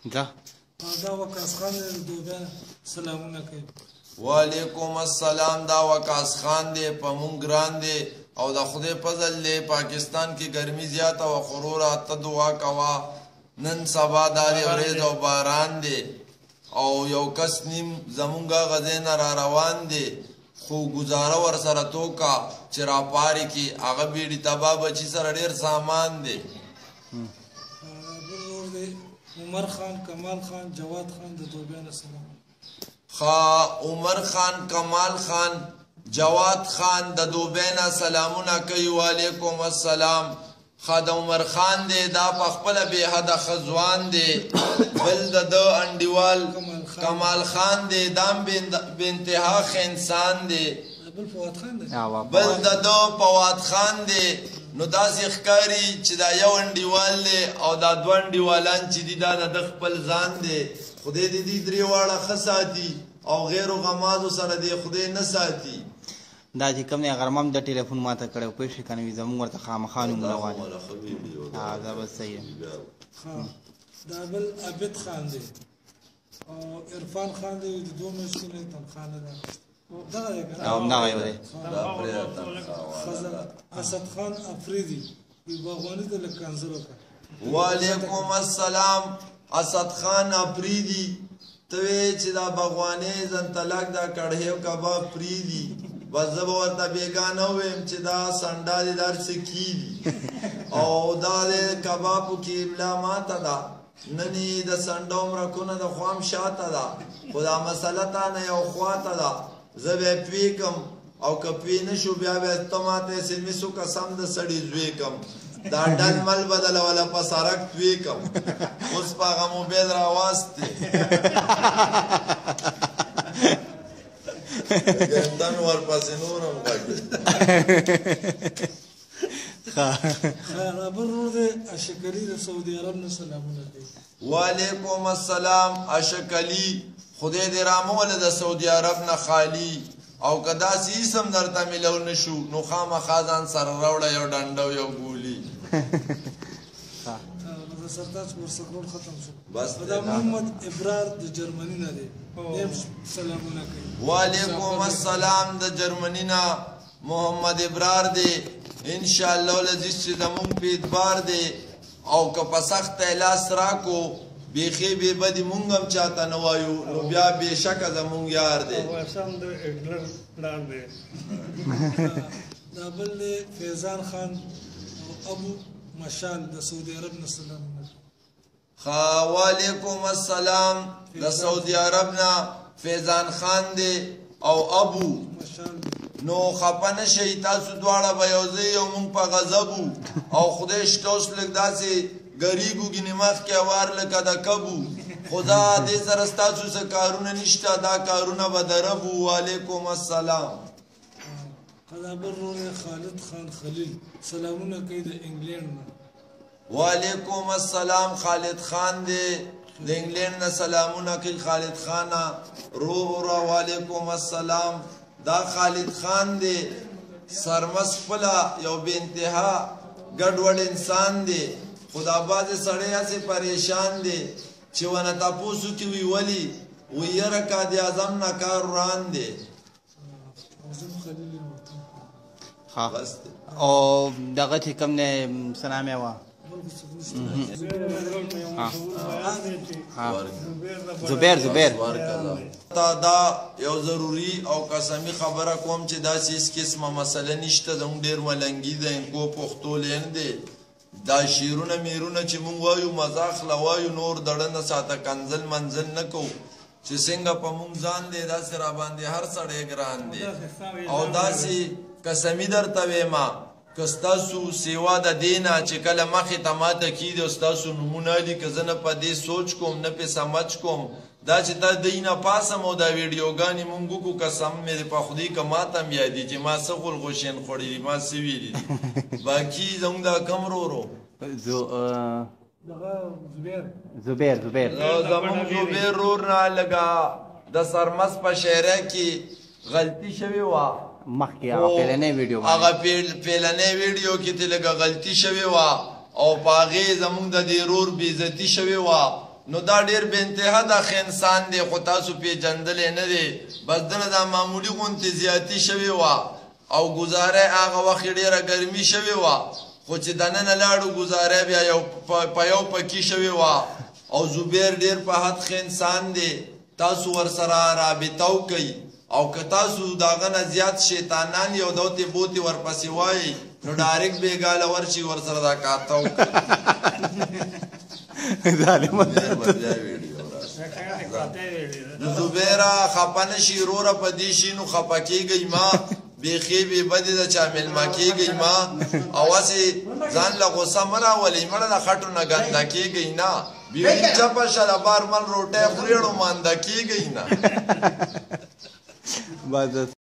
دا وقاص خان دی دوبیان سلامونه کوي. وعلیکم السلام. دا وقاص خان دی په مونږ ګران دی او د خدای فضل دی. پاکستان کې ګرمي زیاته و خروره ته دعا کوه. نن سبا دا دی ورځ او باران دی او یو کس نیم زمونږه غزې نه را روان دی خو ګزاره ورسره توکه چې راپاري کې هغه بیډي تبا بچي سره ډېر سامان دی. عمر خان، کمال خان، جواد خان د دوبیان سلام. عمر خان، کمال خان، جواد خان د دوبیان سلامونه کوي. وعلیکم السلام. د عمر خان دی دا په خپله بې حده ښه دی. بل د ده انډیوال کمال خان دی دا هم بې انتها ښه انسان دی. بل د ده فواد خان دی. نو داسې ښکاري چې دا یو انډیوال دی او دا دوه انډیوالان چې دي دا د خپل ځان دی. خدای دې دې درې واړه ښه ساتي او غیر غمازو سره دې خدای نه ساتي. دا چې کوم دی غرمه هم د ټلیفون ماته کړی و پوه شوې که نه وي زموږ ورته خامخا نومونه وایي. دا به صحیح دا بل عابد خان دی او عرفان خان دی د دوه میاشتې تنخواه نه ده. اسد خان افریدی باغوانی د لکنزلو کا. وعلیکم السلام. اسد خان افریدی ته چې دا باغوانی زنتلک دا کړهیو کباب پریدي بس زه به ورته بیګانه ویم چې دا سنډا دې در څه کیدي او دا د کبابو کې املا ماته ده نن یې د سنډو مرکونه د خوا هم شاته ده خو دا مسله تا نه یو خواته ده. زه به یې پوی کم او که پوی نه شو بیا به ته ماته یې سمیسو قسم د سړي زوی کم دا ډل مل بدلوله په سړک پوی کم. اوس په هغه موبایل راواستې ګردن ورپسې نور هم غږ دی. بل ورور دی اشک علي د سعودي عرب نه سلامونه کوي. وعلیکم السلام. اشک علي خدای دې راموله د سعودي عرب نه خالي او که داسې اسم درته میلو نه شو نو خامخا ځان سره راوړه یو ډنډه او یو ګولي. سرتاج ورسکرول ختم شو. دا محمد ابرار د جرمني نه دی سلامونه کوي. وعلیکم السلام. د جرمني نه محمد ابرار دی. انشاءالله لذیذ چې زمونږ په اعتبار دی او که په سخته لاس راکو بیخي بې بدي مونږ هم چاته نه وایو نو بیا بېشکه زمونږ یار دی. دا بل دی فیضان خان او ابو مشال د سعودي عرب نه سلامونه. وعلیکم السلام. د سعودي عرب نه فیضان خان دی او ابو مشال. نو خفه نه شئ تاسو دواړه به یو ځای یو مونږ په غضبو او خدای شته اوس لږ داسې ګریبو ګینې مخکې اوار لکه د کبو خدا دې سره ستاسو څه کارونه نشته دا کارونه به د ربو. وعلیکم السلام. دا بل ورور خالد خان خلیل سلامونه کوي د انګلینډ نه. وعلیکم السلام. خالد خان دی د انګلینډ نه سلامونه کوي. خالد خانه روح. وعلیکم السلام. دا خالد خان دی سرمس خپله یو بې انتها ګډوډ انسان دی خو دا بعضې سړی هسې پریشان دی چې ونه تپوس وکړي وي ولې وی یره قائد اعظم نه کار وران دی. او دغه چې کوم دی څه نام یې وه زبیر. دا یو ضروري او قسمی خبره کوم چې داسې هېڅ قسمه مسله نشته زموږ ډېر ملنګي دی انکو پښتو لین دی. دا شعرونه میرونه چې مونږ وایو مزاح له وایو نور دړه نه ساته کنزل منزل نه کوو چې څنګه په مونږ ځان دی داسې راباندې هر سړی ګران دی او داسې قسمي درته ویمه که ستاسو سیوا د دې نه چې کله مخې ته ماته کېږي او ستاسو نومونه دي که زه نه په دې سوچ کوم نه پې سمج کوم دا چې تا دی نه پاسم او دا ویډیوګانې مونږ وکړو قسم مې د په خدای که ماته هم یادي چې ما څه غلغوشین خوړي دي ما څه ویلي دي باقي زموږ دا کم ورورو زبیر زموږ زبیر رور نه لږه د سرمس په شاعره کې غلطي شوې وه مخکې هغه پیلنۍ ویډیو هغه پیلنۍ ویډیو کې ته لږه غلطي شوې وه او په هغې زموږ د دې رور بېعزتي شوې وه نو دا ډیر بې انتها دا ښه انسان دی خو تاسو پیژندلی نه دی بس دنه دا معمولي غوندې زیاتي شوې وه او ګزاره هغه وخت یې ډېره ګرمي شوې وه خو چې دننه لاړو ګزاره بیا په یو پکي شوې وه او زبیر ډېر په حد ښه انسان دی تاسو ورسره رابطه وکئ او که تاسو د هغه نه زیات شیطانان یو دوتې بوتې ورپسې وایئ نو ډایرکټ بېګاله ورشي ورسره دا کاته وکړئ زبیره خفه نشي وروره په دې شي نو خفه کېږئ ما بیخي بې بدې ده چا مېلمه کېږئ ما او هسې ځان له غوسه مه راولئ مړه د خټو نه ګنده کېږئ نه بیړي چپه شله بار مل روټۍ خورېړو مانده کېږئ نه